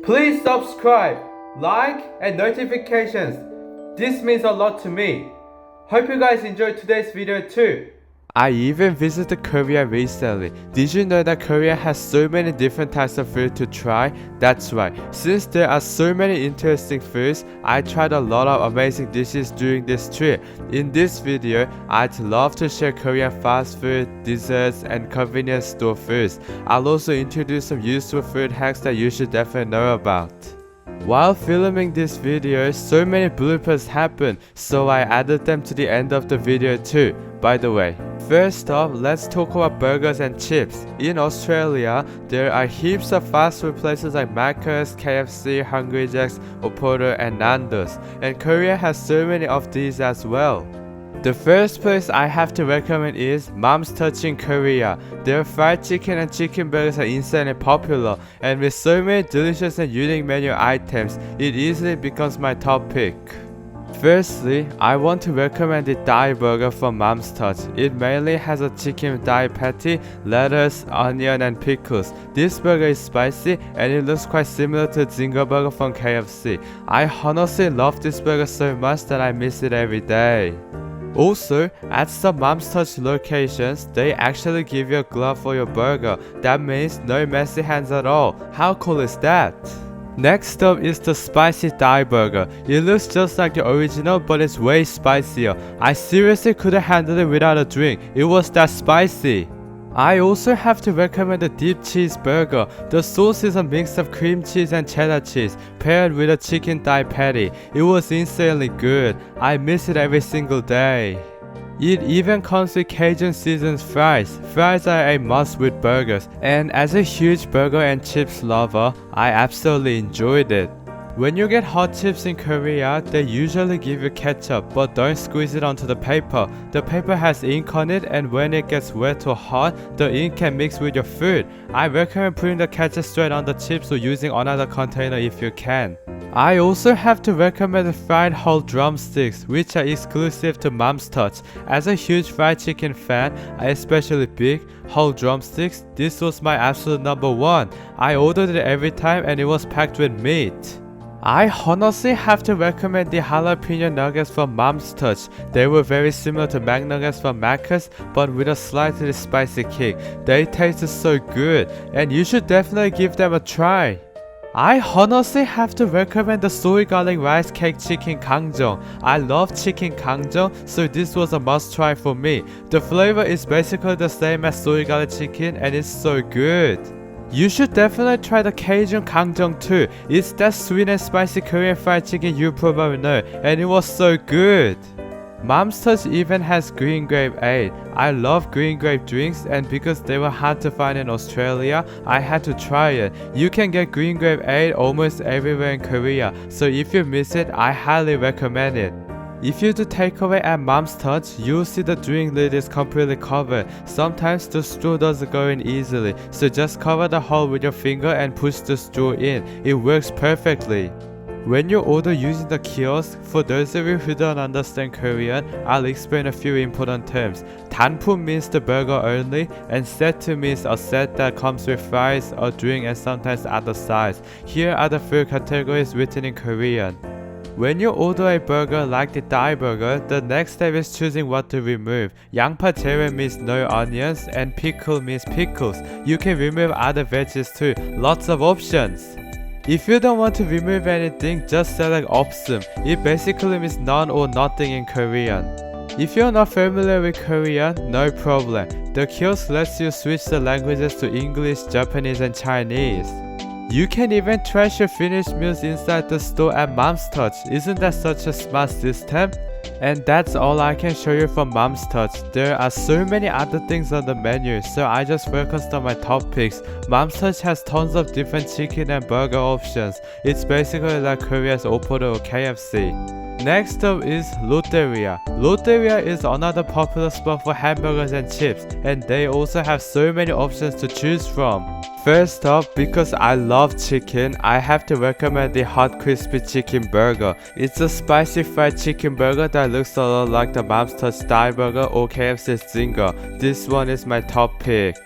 Please subscribe, like, and notifications. This means a lot to me. Hope you guys enjoyed today's video too. I even visited Korea recently. Did you know that Korea has so many different types of food to try? That's right. Since there are so many interesting foods, I tried a lot of amazing dishes during this trip. In this video, I'd love to share Korean fast food, desserts, and convenience store foods. I'll also introduce some useful food hacks that you should definitely know about. While filming this video, so many bloopers happened, so I added them to the end of the video too, by the way. First off, let's talk about burgers and chips. In Australia, there are heaps of fast food places like Macca's, KFC, Hungry Jack's, Oporo, and Nando's, and Korea has so many of these as well. The first place I have to recommend is Mom's Touch in Korea. Their fried chicken and chicken burgers are insanely popular, and with so many delicious and unique menu items, it easily becomes my top pick. Firstly, I want to recommend the thigh burger from Mom's Touch. It mainly has a chicken thigh patty, lettuce, onion, and pickles. This burger is spicy and it looks quite similar to Zinger burger from KFC. I honestly love this burger so much that I miss it every day. Also, at some Mom's Touch locations, they actually give you a glove for your burger. That means no messy hands at all. How cool is that? Next up is the spicy thigh burger. It looks just like the original, but it's way spicier. I seriously couldn't handle it without a drink. It was that spicy. I also have to recommend the deep cheese burger. The sauce is a mix of cream cheese and cheddar cheese paired with a chicken thigh patty. It was insanely good. I miss it every single day. It even comes with Cajun seasoned fries. Fries are a must with burgers, and as a huge burger and chips lover, I absolutely enjoyed it. When you get hot chips in Korea, they usually give you ketchup, but don't squeeze it onto the paper. The paper has ink on it, and when it gets wet or hot, the ink can mix with your food. I recommend putting the ketchup straight on the chips or using another container if you can. I also have to recommend the fried whole drumsticks, which are exclusive to Mom's Touch. As a huge fried chicken fan, I especially big whole drumsticks. This was my absolute number one. I ordered it every time and it was packed with meat. I honestly have to recommend the jalapeno nuggets from Mom's Touch. They were very similar to McNuggets from Macca's, but with a slightly spicy kick. They tasted so good, and you should definitely give them a try. I honestly have to recommend the soy garlic rice cake chicken Gangjong. I love chicken Gangjong, so this was a must try for me. The flavor is basically the same as soy garlic chicken and it's so good. You should definitely try the Cajun Gangjong too. It's that sweet and spicy Korean fried chicken you probably know, and it was so good. Mom's Touch even has green grape aid. I love green grape drinks, and because they were hard to find in Australia, I had to try it. You can get green grape aid almost everywhere in Korea, so if you miss it, I highly recommend it. If you do takeaway at Mom's Touch, you'll see the drink lid is completely covered. Sometimes the straw doesn't go in easily, so just cover the hole with your finger and push the straw in. It works perfectly. When you order using the kiosk, for those of you who don't understand Korean, I'll explain a few important terms. 단품 means the burger only, and 세트 means a set that comes with fries, a drink, and sometimes other sides. Here are the food categories written in Korean. When you order a burger like the thigh burger, the next step is choosing what to remove. 양파 제외 means no onions, and pickle means pickles. You can remove other veggies too. Lots of options. If you don't want to remove anything, just select 없음. It basically means none or nothing in Korean. If you're not familiar with Korean, no problem. The kiosk lets you switch the languages to English, Japanese, and Chinese. You can even trash your finished meals inside the store at Mom's Touch. Isn't that such a smart system? And that's all I can show you from Mom's Touch. There are so many other things on the menu, so I just focused on my top picks. Mom's Touch has tons of different chicken and burger options. It's basically like Korea's Oporo or KFC. Next up is Lotteria. Lotteria is another popular spot for hamburgers and chips, and they also have so many options to choose from. First up, because I love chicken, I have to recommend the hot crispy chicken burger. It's a spicy fried chicken burger that looks a lot like the Mom's Touch thigh burger or KFC's Zinger. This one is my top pick.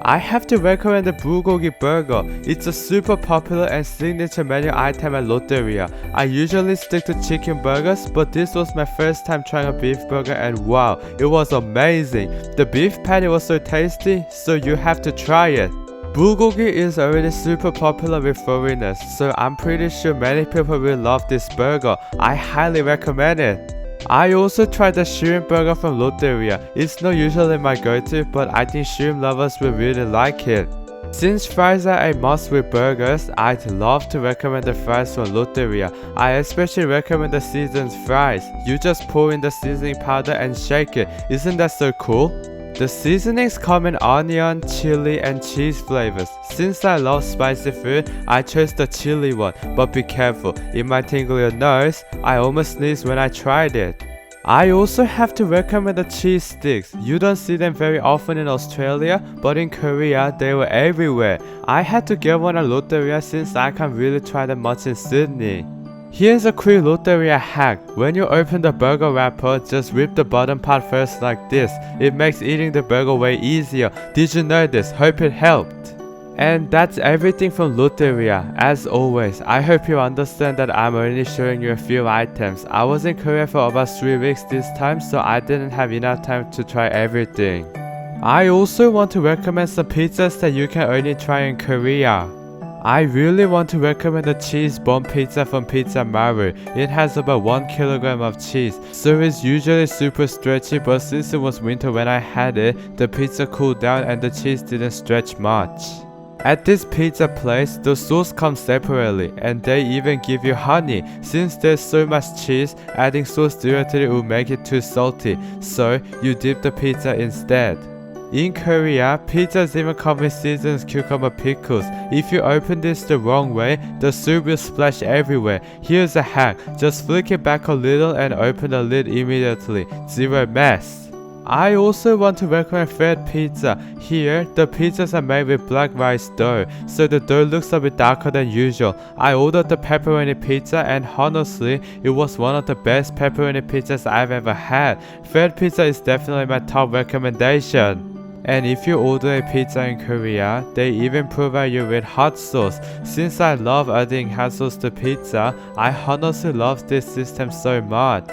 I have to recommend the bulgogi burger. It's a super popular and signature menu item at Lotteria. I usually stick to chicken burgers, but this was my first time trying a beef burger and wow, it was amazing. The beef patty was so tasty, so you have to try it. Bulgogi is already super popular with foreigners, so I'm pretty sure many people will love this burger. I highly recommend it. I also tried the shrimp burger from Lotteria. It's not usually my go-to, but I think shrimp lovers will really like it. Since fries are a must with burgers, I'd love to recommend the fries from Lotteria. I especially recommend the seasoned fries. You just pour in the seasoning powder and shake it. Isn't that so cool? The seasonings come in onion, chili, and cheese flavors. Since I love spicy food, I chose the chili one, but be careful, it might tingle your nose. I almost sneezed when I tried it. I also have to recommend the cheese sticks. You don't see them very often in Australia, but in Korea, they were everywhere. I had to get one at Lotteria since I can't really try them much in Sydney. Here's a quick Lotteria hack. When you open the burger wrapper, just rip the bottom part first like this. It makes eating the burger way easier. Did you know this? Hope it helped. And that's everything from Lotteria. As always, I hope you understand that I'm only showing you a few items. I was in Korea for about 3 weeks this time, so I didn't have enough time to try everything. I also want to recommend some pizzas that you can only try in Korea. I really want to recommend the cheese bomb pizza from Pizza Maru. It has about 1 kilogram of cheese, so it's usually super stretchy, but since it was winter when I had it, the pizza cooled down and the cheese didn't stretch much. At this pizza place, the sauce comes separately, and they even give you honey. Since there's so much cheese, adding sauce directly will make it too salty, so you dip the pizza instead. In Korea, pizzas even come with seasoned cucumber pickles. If you open this the wrong way, the soup will splash everywhere. Here's a hack, just flick it back a little and open the lid immediately. Zero mess. I also want to recommend Fred Pizza. Here, the pizzas are made with black rice dough, so the dough looks a bit darker than usual. I ordered the pepperoni pizza and honestly, it was one of the best pepperoni pizzas I've ever had. Fred Pizza is definitely my top recommendation. And if you order a pizza in Korea, they even provide you with hot sauce. Since I love adding hot sauce to pizza, I honestly love this system so much.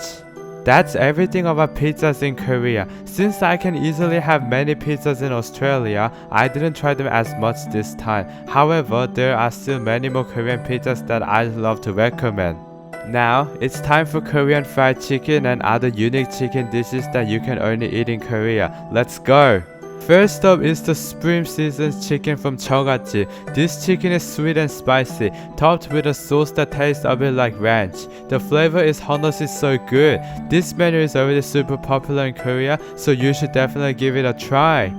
That's everything about pizzas in Korea. Since I can easily have many pizzas in Australia, I didn't try them as much this time. However, there are still many more Korean pizzas that I'd love to recommend. Now, it's time for Korean fried chicken and other unique chicken dishes that you can only eat in Korea. Let's go! First up is the Supreme Seasoned Chicken from Cheogajip. This chicken is sweet and spicy, topped with a sauce that tastes a bit like ranch. The flavor is honestly so good. This menu is already super popular in Korea, so you should definitely give it a try.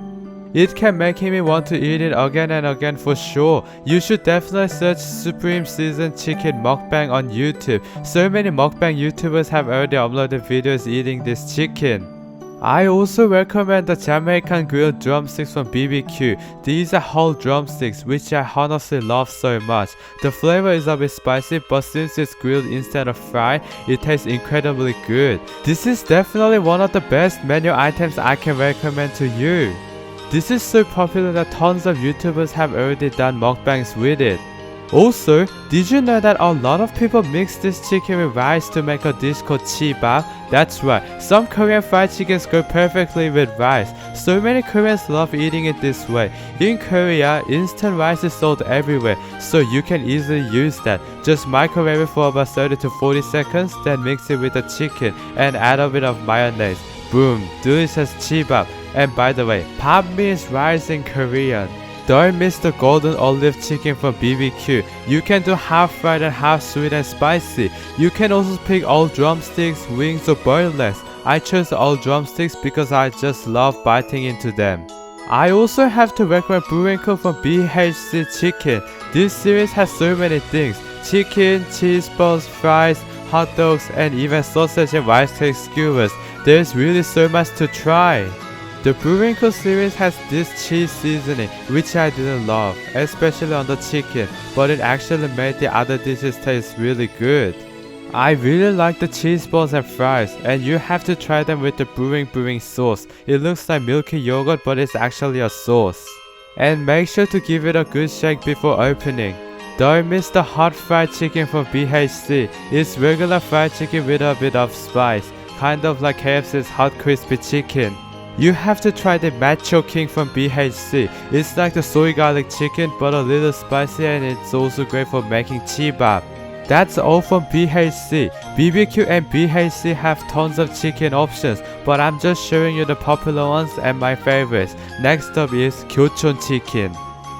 It can make me want to eat it again and again for sure. You should definitely search Supreme Seasoned Chicken Mukbang on YouTube. So many mukbang YouTubers have already uploaded videos eating this chicken. I also recommend the Jamaican grilled drumsticks from BBQ. These are whole drumsticks, which I honestly love so much. The flavor is a bit spicy, but since it's grilled instead of fried, it tastes incredibly good. This is definitely one of the best menu items I can recommend to you. This is so popular that tons of YouTubers have already done mukbangs with it. Also, did you know that a lot of people mix this chicken with rice to make a dish called Chibak? That's right, some Korean fried chickens go perfectly with rice. So many Koreans love eating it this way. In Korea, instant rice is sold everywhere, so you can easily use that. Just microwave it for about 30 to 40 seconds, then mix it with the chicken and add a bit of mayonnaise. Boom, delicious Chibak. And by the way, bap means rice in Korean. Don't miss the golden olive chicken from BBQ. You can do half fried and half sweet and spicy. You can also pick all drumsticks, wings or boneless. I chose all drumsticks because I just love biting into them. I also have to recommend Burenko from BHC Chicken. This series has so many things: chicken, cheese balls, fries, hot dogs, and even sausage and rice cake skewers. There's really so much to try. The Burenko series has this cheese seasoning, which I didn't love, especially on the chicken, but it actually made the other dishes taste really good. I really like the cheese balls and fries, and you have to try them with the Buring sauce. It looks like milky yogurt, but it's actually a sauce. And make sure to give it a good shake before opening. Don't miss the hot fried chicken from BHC. It's regular fried chicken with a bit of spice, kind of like KFC's hot crispy chicken. You have to try the Macho King from BHC. It's like the soy garlic chicken but a little spicy, and it's also great for making chibap. That's all from BHC. BBQ and BHC have tons of chicken options, but I'm just showing you the popular ones and my favorites. Next up is Kyochon Chicken.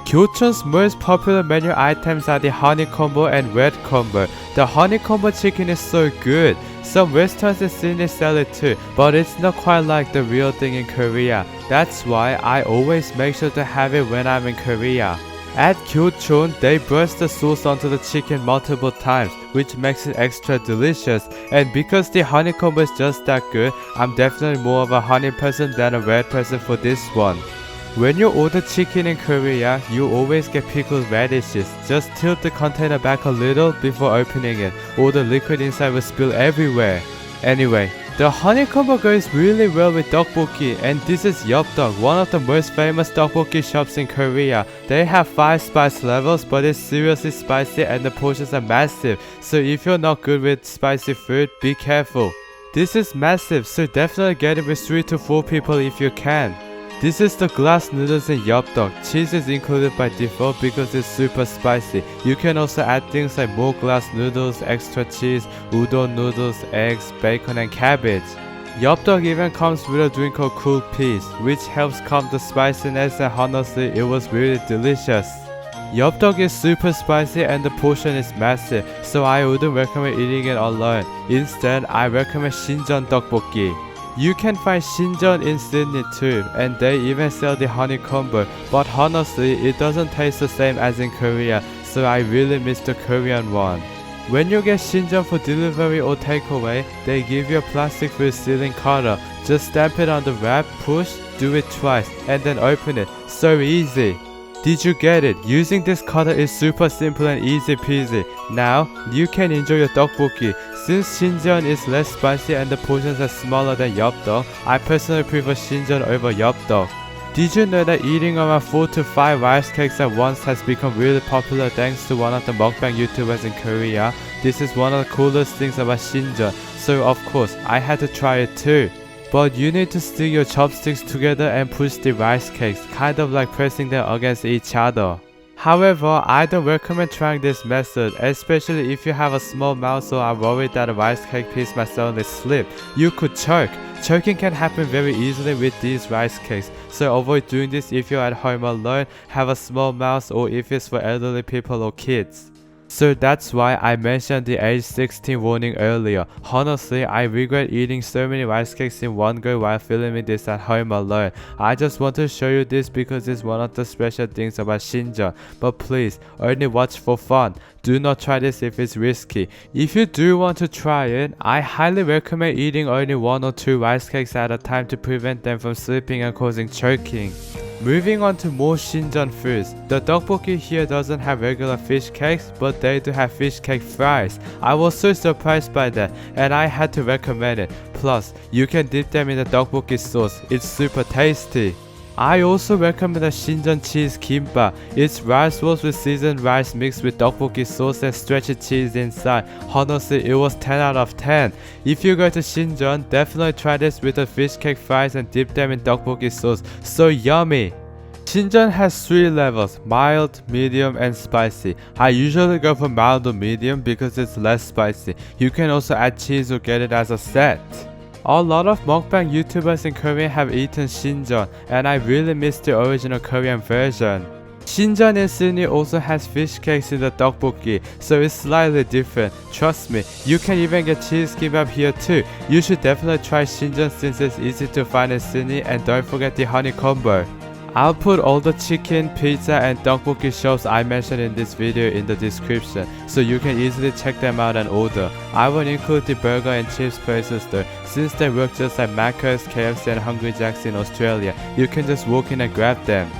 Kyochon's most popular menu items are the honey combo and red combo. The honey combo chicken is so good. Some restaurants in Sydney sell it too, but it's not quite like the real thing in Korea. That's why I always make sure to have it when I'm in Korea. At Kyochon, they burst the sauce onto the chicken multiple times, which makes it extra delicious. And because the honey combo is just that good, I'm definitely more of a honey person than a red person for this one. When you order chicken in Korea, you always get pickled radishes. Just tilt the container back a little before opening it, or the liquid inside will spill everywhere. Anyway, the honey combo goes really well with Tteokbokki, and this is Yupdduk, one of the most famous Tteokbokki shops in Korea. They have 5 spice levels, but it's seriously spicy and the portions are massive, so if you're not good with spicy food, be careful. This is massive, so definitely get it with 3 to 4 people if you can. This is the glass noodles in Yupdduk. Cheese is included by default because it's super spicy. You can also add things like more glass noodles, extra cheese, udon noodles, eggs, bacon and cabbage. Yupdduk even comes with a drink called cool peas, which helps calm the spiciness, and honestly it was really delicious. Yupdduk is super spicy and the portion is massive, so I wouldn't recommend eating it alone. Instead, I recommend Sinjeon Tteokbokki. You can find Sinjeon in Sydney too, and they even sell the honey combo, but honestly it doesn't taste the same as in Korea, so I really miss the Korean one. When you get Sinjeon for delivery or takeaway, they give you a plastic food sealing cutter. Just stamp it on the wrap, push, do it twice, and then open it. So easy! Did you get it? Using this cutter is super simple and easy peasy. Now, you can enjoy your tteokbokki. Since Sinjeon is less spicy and the portions are smaller than Yupdduk, I personally prefer Sinjeon over Yupdduk. Did you know that eating around 4 to 5 rice cakes at once has become really popular thanks to one of the mukbang YouTubers in Korea? This is one of the coolest things about Sinjeon, so of course, I had to try it too. But you need to stick your chopsticks together and push the rice cakes, kind of like pressing them against each other. However, I don't recommend trying this method, especially if you have a small mouth, so I'm worried that a rice cake piece might suddenly slip. You could choke. Choking can happen very easily with these rice cakes, so avoid doing this if you're at home alone, have a small mouth, or if it's for elderly people or kids. So that's why I mentioned the age 16 warning earlier. Honestly, I regret eating so many rice cakes in one go while filming this at home alone. I just want to show you this because it's one of the special things about Sinjeon. But please, only watch for fun. Do not try this if it's risky. If you do want to try it, I highly recommend eating only 1 or 2 rice cakes at a time to prevent them from slipping and causing choking. Moving on to more Sinjeon foods. The tteokbokki here doesn't have regular fish cakes, but they do have fish cake fries. I was so surprised by that, and I had to recommend it. Plus, you can dip them in the tteokbokki sauce. It's super tasty. I also recommend the Sinjeon cheese kimbap. It's rice rolls with seasoned rice mixed with tteokbokki sauce and stretchy cheese inside. Honestly, it was 10 out of 10. If you go to Sinjeon, definitely try this with the fish cake fries and dip them in tteokbokki sauce. So yummy! Sinjeon has 3 levels, mild, medium and spicy. I usually go for mild or medium because it's less spicy. You can also add cheese or get it as a set. A lot of mukbang YouTubers in Korea have eaten Sinjeon, and I really miss the original Korean version. Sinjeon in Sydney also has fish cakes in the tteokbokki, so it's slightly different. Trust me, you can even get cheese kimbap here too. You should definitely try Sinjeon since it's easy to find in Sydney, and don't forget the honey combo. I'll put all the chicken, pizza and tteokbokki shops I mentioned in this video in the description, so you can easily check them out and order. I won't include the burger and chips places though, since they work just like Macca's, KFC and Hungry Jack's in Australia. You can just walk in and grab them.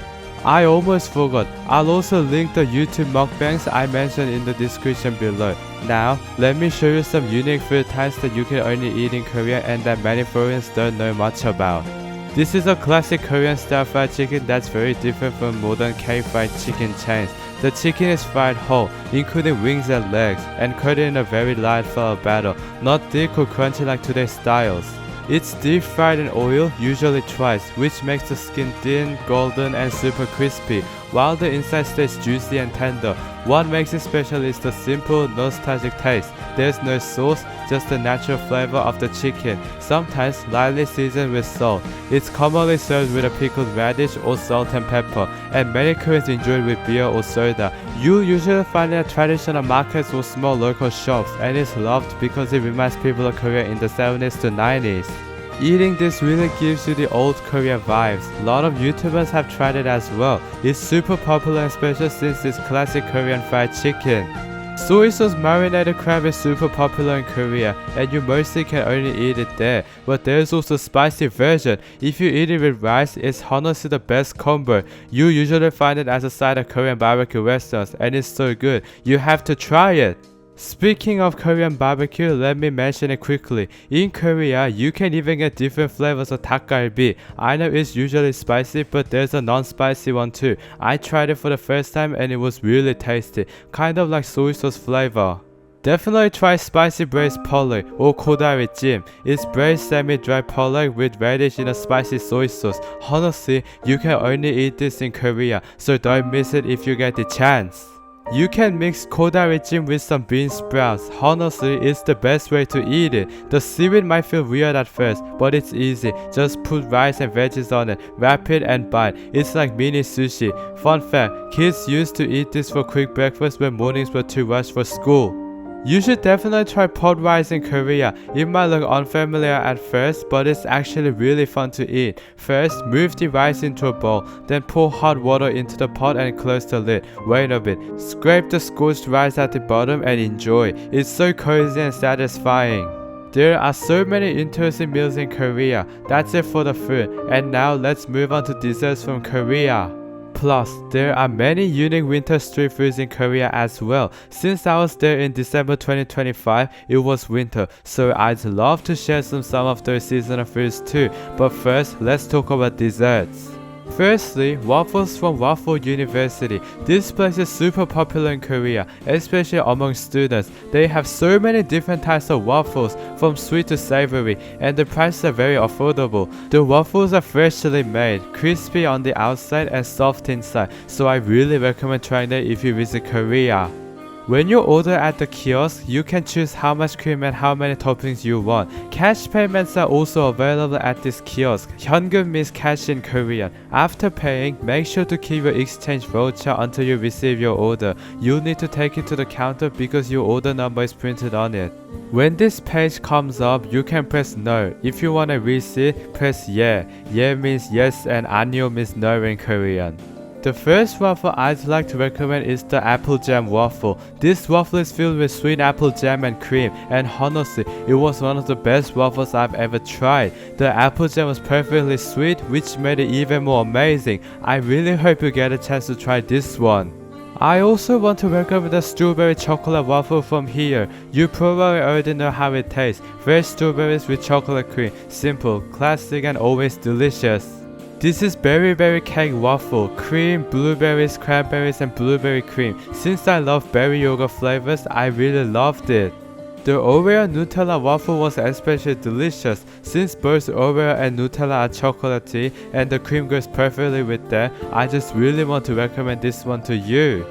I almost forgot, I'll also link the YouTube mukbangs I mentioned in the description below. Now, let me show you some unique food types that you can only eat in Korea and that many foreigners don't know much about. This is a classic Korean style fried chicken that's very different from modern K-fried chicken chains. The chicken is fried whole, including wings and legs, and cut in a very light flour batter, not thick or crunchy like today's styles. It's deep fried in oil, usually twice, which makes the skin thin, golden, and super crispy, while the inside stays juicy and tender. What makes it special is the simple, nostalgic taste. There's no sauce, just the natural flavor of the chicken, sometimes lightly seasoned with salt. It's commonly served with a pickled radish or salt and pepper, and many Koreans enjoy it with beer or soda. You usually find it at traditional markets or small local shops, and it's loved because it reminds people of Korea in the 70s to 90s. Eating this really gives you the old Korea vibes. A lot of YouTubers have tried it as well. It's super popular and special since it's classic Korean fried chicken. Soy sauce marinated crab is super popular in Korea, and you mostly can only eat it there. But there's also a spicy version. If you eat it with rice, it's honestly the best combo. You usually find it as a side of Korean barbecue restaurants, and it's so good. You have to try it. Speaking of Korean barbecue, let me mention it quickly. In Korea, you can even get different flavors of Dak-galbi. I know it's usually spicy, but there's a non-spicy one too. I tried it for the first time and it was really tasty, kind of like soy sauce flavor. Definitely try spicy braised Pollack or Jip. It's braised semi-dry Pollack with radish in a spicy soy sauce. Honestly, you can only eat this in Korea, so don't miss it if you get the chance. You can mix Jip with some bean sprouts. Honestly, it's the best way to eat it. The seaweed might feel weird at first, but it's easy. Just put rice and veggies on it, wrap it and bite. It's like mini sushi. Fun fact, kids used to eat this for quick breakfast when mornings were too rushed for school. You should definitely try pot rice in Korea. It might look unfamiliar at first, but it's actually really fun to eat. First, move the rice into a bowl, then pour hot water into the pot and close the lid. Wait a bit. Scrape the scorched rice at the bottom and enjoy. It's so cozy and satisfying. There are so many interesting meals in Korea. That's it for the food. And now let's move on to desserts from Korea. Plus, there are many unique winter street foods in Korea as well. Since I was there in December 2025, it was winter, so I'd love to share some of those seasonal foods too. But first, let's talk about desserts. Firstly, waffles from Waffle University. This place is super popular in Korea, especially among students. They have so many different types of waffles, from sweet to savory, and the prices are very affordable. The waffles are freshly made, crispy on the outside and soft inside, so I really recommend trying them if you visit Korea. When you order at the kiosk, you can choose how much cream and how many toppings you want. Cash payments are also available at this kiosk. 현금 means cash in Korean. After paying, make sure to keep your exchange voucher until you receive your order. You'll need to take it to the counter because your order number is printed on it. When this page comes up, you can press no. If you want a receipt, press yeah. Yeah means yes and 아니요 means no in Korean. The first waffle I'd like to recommend is the apple jam waffle. This waffle is filled with sweet apple jam and cream, and honestly, it was one of the best waffles I've ever tried. The apple jam was perfectly sweet, which made it even more amazing. I really hope you get a chance to try this one. I also want to recommend the strawberry chocolate waffle from here. You probably already know how it tastes. Fresh strawberries with chocolate cream. Simple, classic, and always delicious. This is berry cake waffle, cream, blueberries, cranberries, and blueberry cream. Since I love berry yogurt flavors, I really loved it. The Oreo Nutella waffle was especially delicious. Since both Oreo and Nutella are chocolatey and the cream goes perfectly with that, I just really want to recommend this one to you.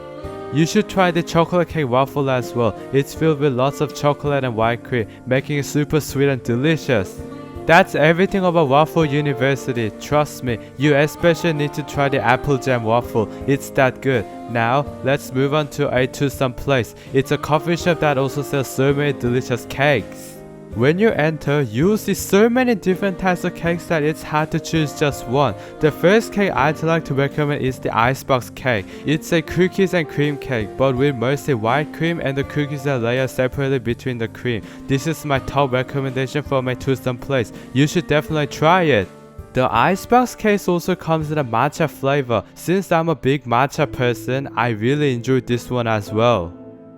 You should try the chocolate cake waffle as well. It's filled with lots of chocolate and white cream, making it super sweet and delicious. That's everything about Waffle University. Trust me, you especially need to try the apple jam waffle. It's that good. Now, let's move on to a Tusam place. It's a coffee shop that also sells so many delicious cakes. When you enter, you'll see so many different types of cakes that it's hard to choose just one. The first cake I'd like to recommend is the icebox cake. It's a cookies and cream cake, but with mostly white cream and the cookies are layered separately between the cream. This is my top recommendation for my Tusam place. You should definitely try it. The icebox cake also comes in a matcha flavor. Since I'm a big matcha person, I really enjoyed this one as well.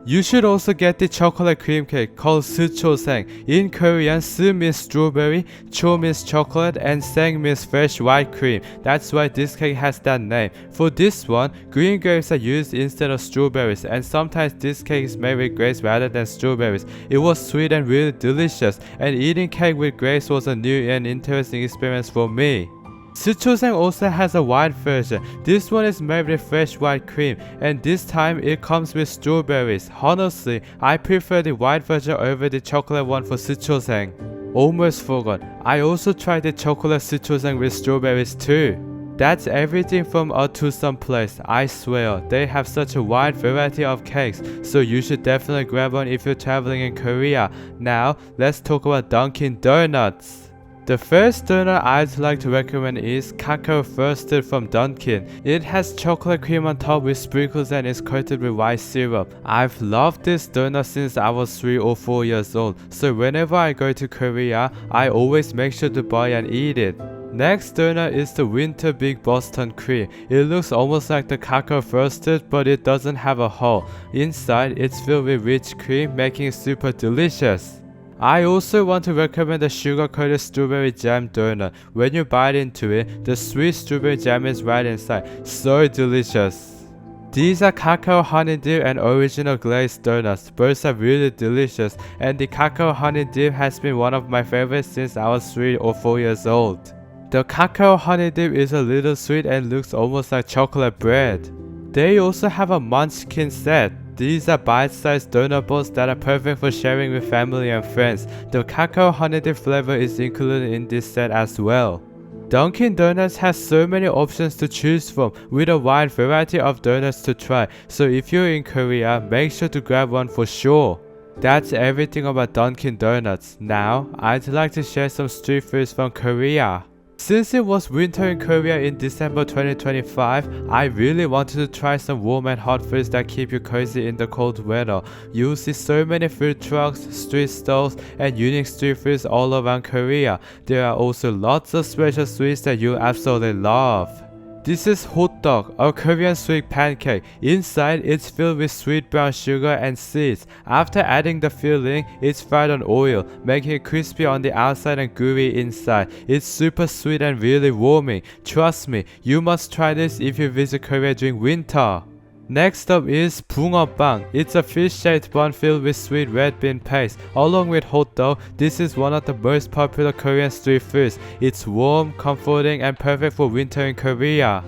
You should also get the chocolate cream cake called Seochoseng. In Korean, Se means strawberry, Cho means chocolate, and Seng means fresh white cream. That's why this cake has that name. For this one, green grapes are used instead of strawberries, and sometimes this cake is made with grapes rather than strawberries. It was sweet and really delicious, and eating cake with grapes was a new and interesting experience for me. Seochoseng also has a white version. This one is made with fresh white cream, and this time it comes with strawberries. Honestly, I prefer the white version over the chocolate one for Seochoseng. Almost forgot, I also tried the chocolate Seochoseng with strawberries too. That's everything from a Tucson place. I swear, they have such a wide variety of cakes, so you should definitely grab one if you're traveling in Korea. Now, let's talk about Dunkin' Donuts. The first donut I'd like to recommend is Cacao Frosted from Dunkin'. It has chocolate cream on top with sprinkles and is coated with white syrup. I've loved this donut since I was 3 or 4 years old, so whenever I go to Korea, I always make sure to buy and eat it. Next donut is the Winter Big Boston Cream. It looks almost like the Cacao Frosted, but it doesn't have a hole. Inside, it's filled with rich cream, making it super delicious. I also want to recommend the sugar-coated strawberry jam donut. When you bite into it, the sweet strawberry jam is right inside. So delicious. These are cacao honey dip and original glazed donuts. Both are really delicious, and the cacao honey dip has been one of my favorites since I was 3 or 4 years old. The cacao honey dip is a little sweet and looks almost like chocolate bread. They also have a munchkin set. These are bite-sized donut balls that are perfect for sharing with family and friends. The cacao honey dip flavor is included in this set as well. Dunkin' Donuts has so many options to choose from with a wide variety of donuts to try, so if you're in Korea, make sure to grab one for sure. That's everything about Dunkin' Donuts. Now, I'd like to share some street foods from Korea. Since it was winter in Korea in December 2025, I really wanted to try some warm and hot foods that keep you cozy in the cold weather. You'll see so many food trucks, street stalls, and unique street foods all around Korea. There are also lots of special sweets that you'll absolutely love. This is Yupdduk, a Korean sweet pancake. Inside, it's filled with sweet brown sugar and seeds. After adding the filling, it's fried on oil, making it crispy on the outside and gooey inside. It's super sweet and really warming. Trust me, you must try this if you visit Korea during winter. Next up is 붕어빵. It's a fish-shaped bun filled with sweet red bean paste. Along with hotdog, this is one of the most popular Korean street foods. It's warm, comforting, and perfect for winter in Korea.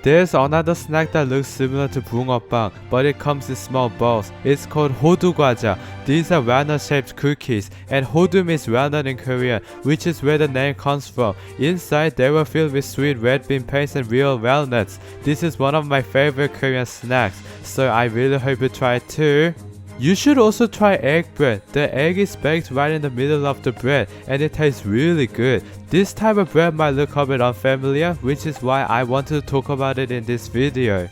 There's another snack that looks similar to 붕어빵, but it comes in small balls. It's called hodu 과자. These are walnut-shaped cookies, and hodu means walnut in Korean, which is where the name comes from. Inside, they were filled with sweet red bean paste and real walnuts. This is one of my favorite Korean snacks, so I really hope you try it too. You should also try egg bread. The egg is baked right in the middle of the bread, and it tastes really good. This type of bread might look a bit unfamiliar, which is why I wanted to talk about it in this video.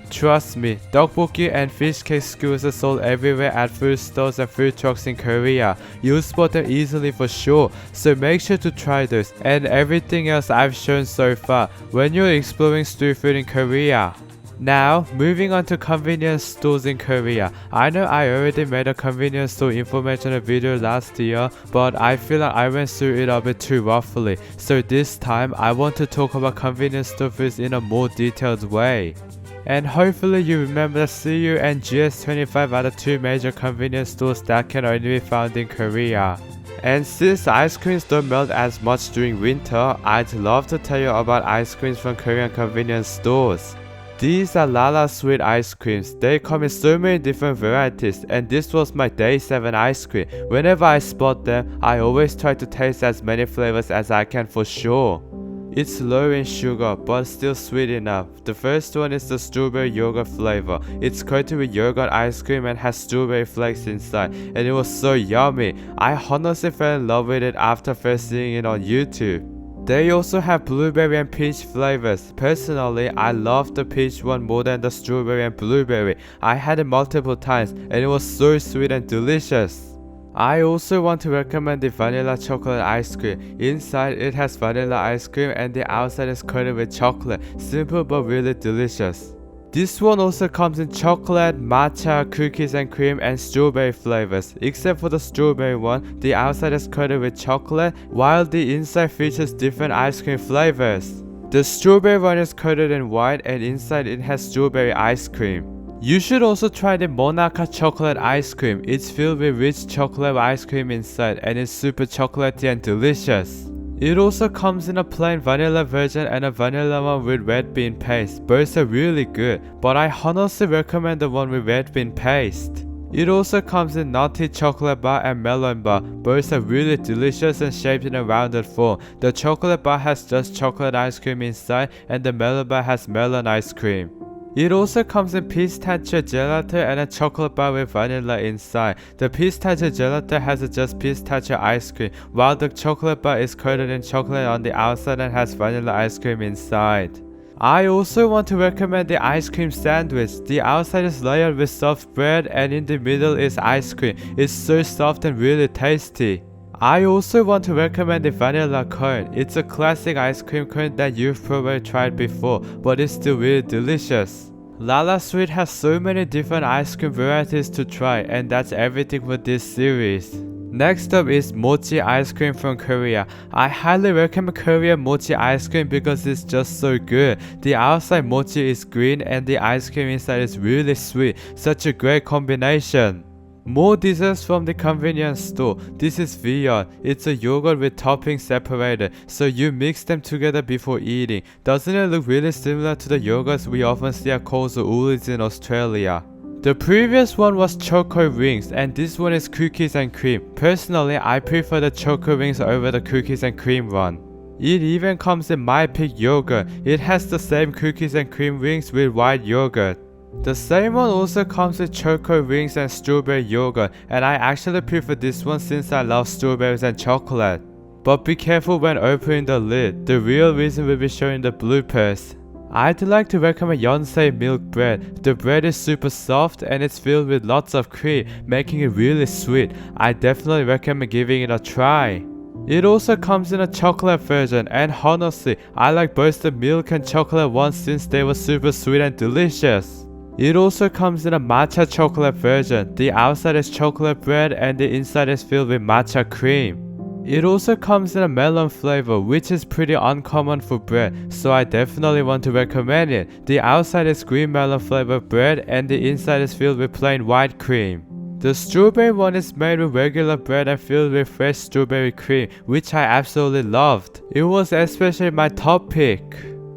Trust me, Tteokbokki and fish cake skewers are sold everywhere at food stores and food trucks in Korea. You'll spot them easily for sure, so make sure to try those and everything else I've shown so far when you're exploring street food in Korea. Now, moving on to convenience stores in Korea. I know I already made a convenience store information video last year, but I feel like I went through it a bit too roughly. So this time, I want to talk about convenience store foods in a more detailed way. And hopefully you remember that CU and GS25 are the two major convenience stores that can only be found in Korea. And since ice creams don't melt as much during winter, I'd love to tell you about ice creams from Korean convenience stores. These are Lala sweet ice creams. They come in so many different varieties, and this was my day 7 ice cream. Whenever I spot them, I always try to taste as many flavors as I can for sure. It's low in sugar, but still sweet enough. The first one is the strawberry yogurt flavor. It's coated with yogurt ice cream and has strawberry flakes inside, and it was so yummy. I honestly fell in love with it after first seeing it on YouTube. They also have blueberry and peach flavors. Personally, I love the peach one more than the strawberry and blueberry. I had it multiple times and it was so sweet and delicious. I also want to recommend the vanilla chocolate ice cream. Inside it has vanilla ice cream and the outside is coated with chocolate. Simple but really delicious. This one also comes in chocolate, matcha, cookies and cream and strawberry flavors. Except for the strawberry one, the outside is coated with chocolate while the inside features different ice cream flavors. The strawberry one is coated in white and inside it has strawberry ice cream. You should also try the Monaca chocolate ice cream. It's filled with rich chocolate ice cream inside and it's super chocolatey and delicious. It also comes in a plain vanilla version and a vanilla one with red bean paste. Both are really good, but I honestly recommend the one with red bean paste. It also comes in nutty chocolate bar and melon bar. Both are really delicious and shaped in a rounded form. The chocolate bar has just chocolate ice cream inside and the melon bar has melon ice cream. It also comes in pistachio gelato and a chocolate bar with vanilla inside. The pistachio gelato has just pistachio ice cream, while the chocolate bar is coated in chocolate on the outside and has vanilla ice cream inside. I also want to recommend the ice cream sandwich. The outside is layered with soft bread and in the middle is ice cream. It's so soft and really tasty. I also want to recommend the vanilla cone. It's a classic ice cream cone that you've probably tried before, but it's still really delicious. Lala Sweet has so many different ice cream varieties to try, and that's everything for this series. Next up is mochi ice cream from Korea. I highly recommend Korean mochi ice cream because it's just so good. The outside mochi is green and the ice cream inside is really sweet. Such a great combination. More desserts from the convenience store. This is Vion. It's a yogurt with toppings separated, so you mix them together before eating. Doesn't it look really similar to the yogurts we often see at Coles or Woolies in Australia? The previous one was choco rings and this one is cookies and cream. Personally, I prefer the choco rings over the cookies and cream one. It even comes in My Pick yogurt. It has the same cookies and cream rings with white yogurt. The same one also comes with choco rings and strawberry yogurt, and I actually prefer this one since I love strawberries and chocolate. But be careful when opening the lid, the real reason will be shown in the bloopers. I'd like to recommend Yonsei milk bread. The bread is super soft and it's filled with lots of cream, making it really sweet. I definitely recommend giving it a try. It also comes in a chocolate version, and honestly, I like both the milk and chocolate ones since they were super sweet and delicious. It also comes in a matcha chocolate version. The outside is chocolate bread and the inside is filled with matcha cream. It also comes in a melon flavor, which is pretty uncommon for bread, so I definitely want to recommend it. The outside is green melon flavored bread and the inside is filled with plain white cream. The strawberry one is made with regular bread and filled with fresh strawberry cream, which I absolutely loved. It was especially my top pick.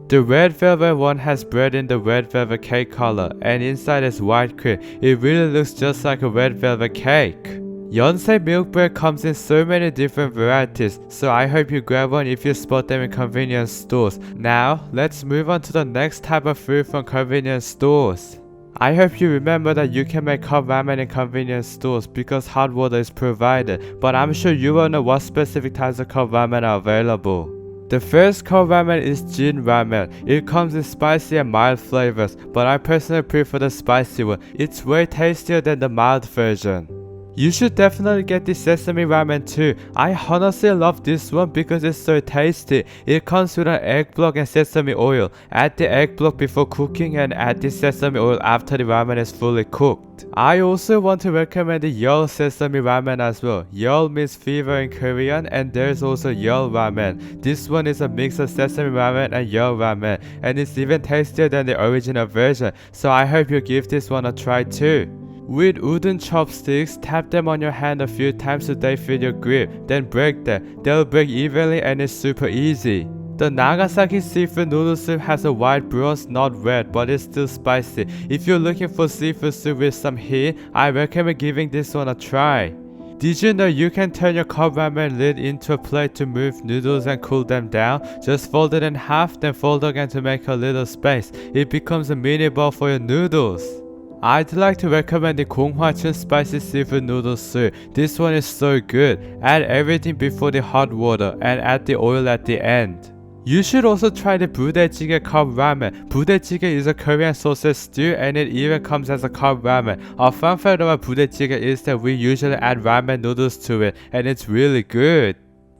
The red velvet one has bread in the red velvet cake color and inside is white cream. It really looks just like a red velvet cake. Yonsei milk bread comes in so many different varieties, so I hope you grab one if you spot them in convenience stores. Now, let's move on to the next type of food from convenience stores. I hope you remember that you can make cup ramen in convenience stores because hot water is provided, but I'm sure you will know what specific types of cup ramen are available. The first cup ramen is Jin ramen. It comes in spicy and mild flavors, but I personally prefer the spicy one. It's way tastier than the mild version. You should definitely get the sesame ramen too. I honestly love this one because it's so tasty. It comes with an egg block and sesame oil. Add the egg block before cooking and add the sesame oil after the ramen is fully cooked. I also want to recommend the Yeol sesame ramen as well. Yeol means fever in Korean and there's also Yeol ramen. This one is a mix of sesame ramen and Yeol ramen and it's even tastier than the original version, so I hope you give this one a try too. With wooden chopsticks, tap them on your hand a few times so they feel your grip, then break them. They'll break evenly and it's super easy. The Nagasaki seafood noodle soup has a white broth, not red, but it's still spicy. If you're looking for seafood soup with some heat, I recommend giving this one a try. Did you know you can turn your cup ramen lid into a plate to move noodles and cool them down? Just fold it in half, then fold again to make a little space. It becomes a mini bowl for your noodles. I'd like to recommend the Konghwachun spicy seafood noodle soup. This one is so good. Add everything before the hot water and add the oil at the end. You should also try the budae-jjigae cup ramen. Budae-jjigae is a Korean sausage stew and it even comes as a cup ramen. A fun fact about budae-jjigae is that we usually add ramen noodles to it and it's really good.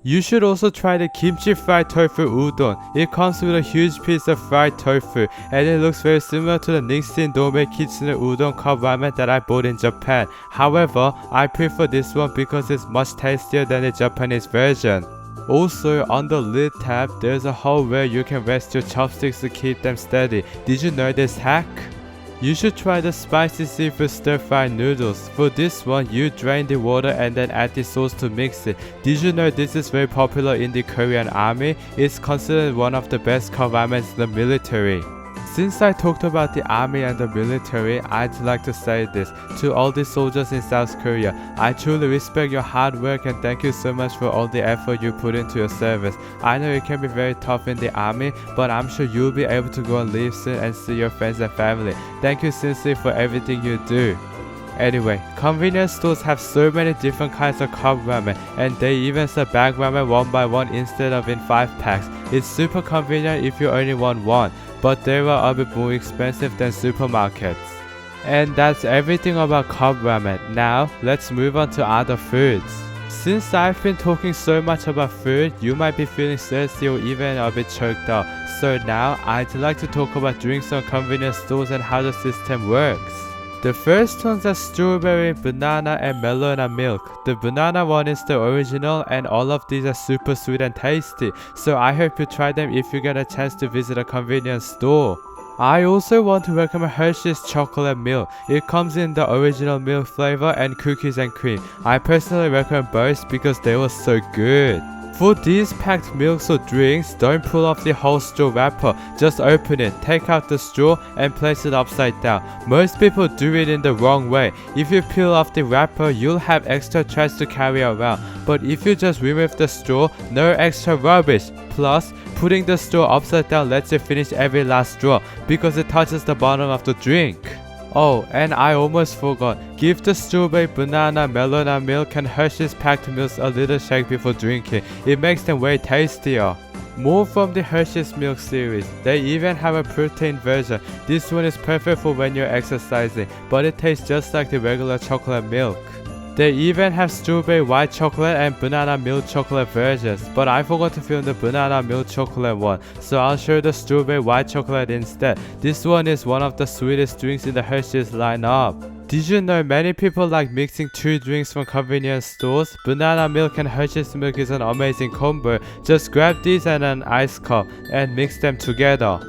You should also try the kimchi fried tofu udon. It comes with a huge piece of fried tofu and it looks very similar to the Nixon Dome Kitsune udon cup ramen that I bought in Japan. However, I prefer this one because it's much tastier than the Japanese version. Also, on the lid tab, there's a hole where you can rest your chopsticks to keep them steady. Did you know this hack? You should try the spicy seafood stir-fried noodles. For this one, you drain the water and then add the sauce to mix it. Did you know this is very popular in the Korean army? It's considered one of the best cup ramens in the military. Since I talked about the army and the military, I'd like to say this. To all the soldiers in South Korea, I truly respect your hard work and thank you so much for all the effort you put into your service. I know it can be very tough in the army, but I'm sure you'll be able to go and leave soon and see your friends and family. Thank you sincerely for everything you do. Anyway, convenience stores have so many different kinds of cup ramen and they even sell bag ramen one by one instead of in 5 packs. It's super convenient if you only want one, but they are a bit more expensive than supermarkets. And that's everything about cup ramen. Now, let's move on to other foods. Since I've been talking so much about food, you might be feeling thirsty or even a bit choked up. So now, I'd like to talk about drinks on convenience stores and how the system works. The first ones are strawberry, banana and melon milk. The banana one is the original and all of these are super sweet and tasty. So I hope you try them if you get a chance to visit a convenience store. I also want to recommend Hershey's chocolate milk. It comes in the original milk flavor and cookies and cream. I personally recommend both because they were so good. For these packed milks or drinks, don't pull off the whole straw wrapper. Just open it, take out the straw and place it upside down. Most people do it in the wrong way. If you peel off the wrapper, you'll have extra trash to carry around. But if you just remove the straw, no extra rubbish. Plus, putting the straw upside down lets you finish every last straw because it touches the bottom of the drink. Oh, and I almost forgot. Give the strawberry, banana, melon milk and Hershey's packed milks a little shake before drinking. It makes them way tastier. More from the Hershey's milk series. They even have a protein version. This one is perfect for when you're exercising, but it tastes just like the regular chocolate milk. They even have strawberry white chocolate and banana milk chocolate versions, but I forgot to film the banana milk chocolate one, so I'll show the strawberry white chocolate instead. This one is one of the sweetest drinks in the Hershey's lineup. Did you know many people like mixing 2 drinks from convenience stores? Banana milk and Hershey's milk is an amazing combo. Just grab these and an ice cup and mix them together.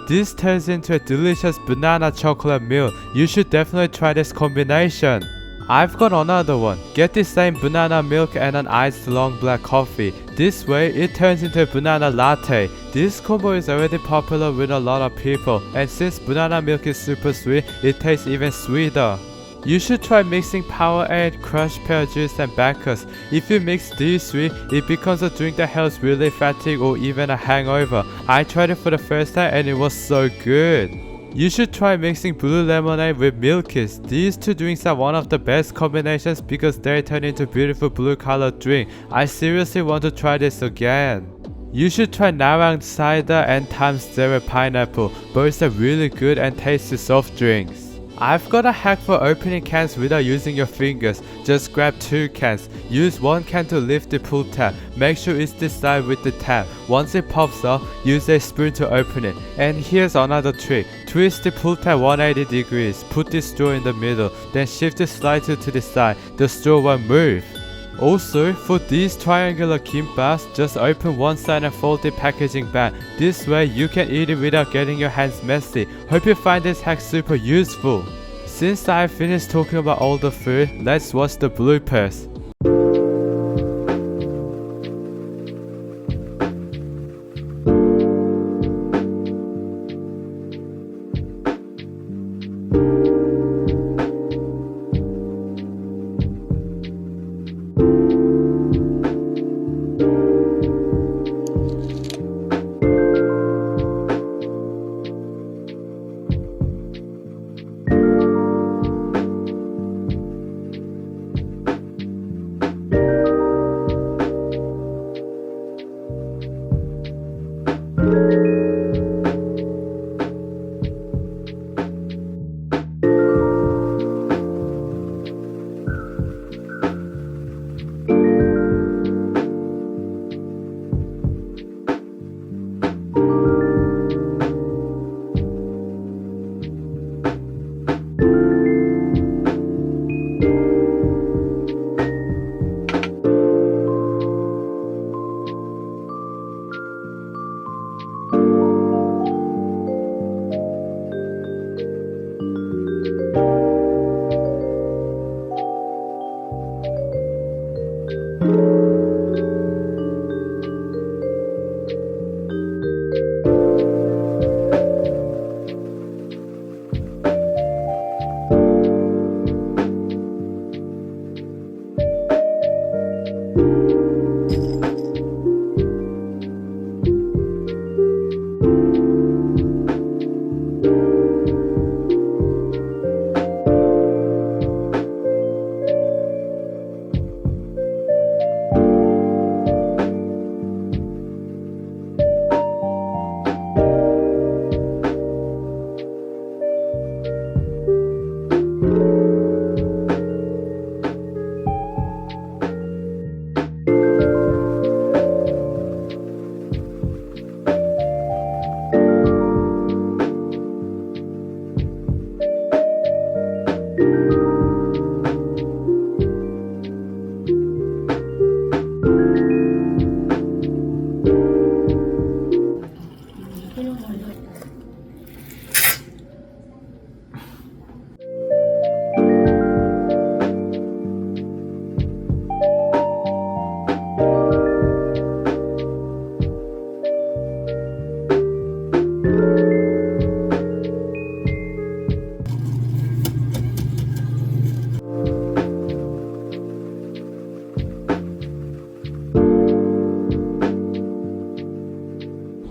This turns into a delicious banana chocolate milk. You should definitely try this combination. I've got another one. Get the same banana milk and an iced long black coffee. This way, it turns into a banana latte. This combo is already popular with a lot of people, and since banana milk is super sweet, it tastes even sweeter. You should try mixing Powerade, crushed pear juice and Bacchus. If you mix these 3, it becomes a drink that helps relieve fatigue or even a hangover. I tried it for the first time and it was so good. You should try mixing blue lemonade with Milkies. These 2 drinks are one of the best combinations because they turn into beautiful blue colored drink. I seriously want to try this again. You should try Narang cider and Times Zero pineapple. Both are really good and tasty soft drinks. I've got a hack for opening cans without using your fingers. Just grab 2 cans. Use 1 can to lift the pull tab. Make sure it's this side with the tab. Once it pops up, use a spoon to open it. And here's another trick. Twist the pull tab 180 degrees. Put the straw in the middle. Then shift it slightly to the side. The straw won't move. Also, for these triangular kimbaps, just open one side and fold the packaging back. This way, you can eat it without getting your hands messy. Hope you find this hack super useful. Since I finished talking about all the food, let's watch the bloopers.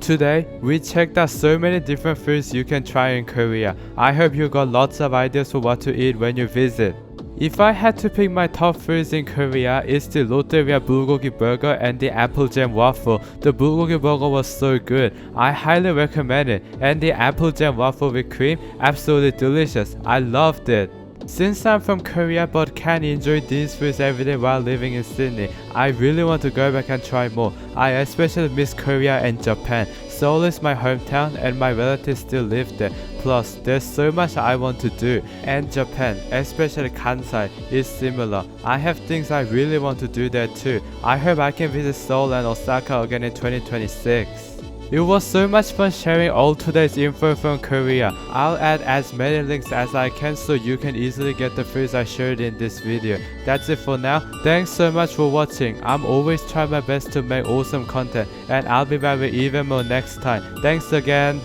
Today, we checked out so many different foods you can try in Korea. I hope you got lots of ideas for what to eat when you visit. If I had to pick my top foods in Korea, it's the Lotteria bulgogi burger and the apple jam waffle. The bulgogi burger was so good. I highly recommend it. And the apple jam waffle with cream, absolutely delicious. I loved it. Since I'm from Korea but can't enjoy these foods every day while living in Sydney, I really want to go back and try more. I especially miss Korea and Japan. Seoul is my hometown and my relatives still live there. Plus, there's so much I want to do. And Japan, especially Kansai, is similar. I have things I really want to do there too. I hope I can visit Seoul and Osaka again in 2026. It was so much fun sharing all today's info from Korea. I'll add as many links as I can so you can easily get the foods I shared in this video. That's it for now. Thanks so much for watching. I'm always trying my best to make awesome content and I'll be back with even more next time. Thanks again.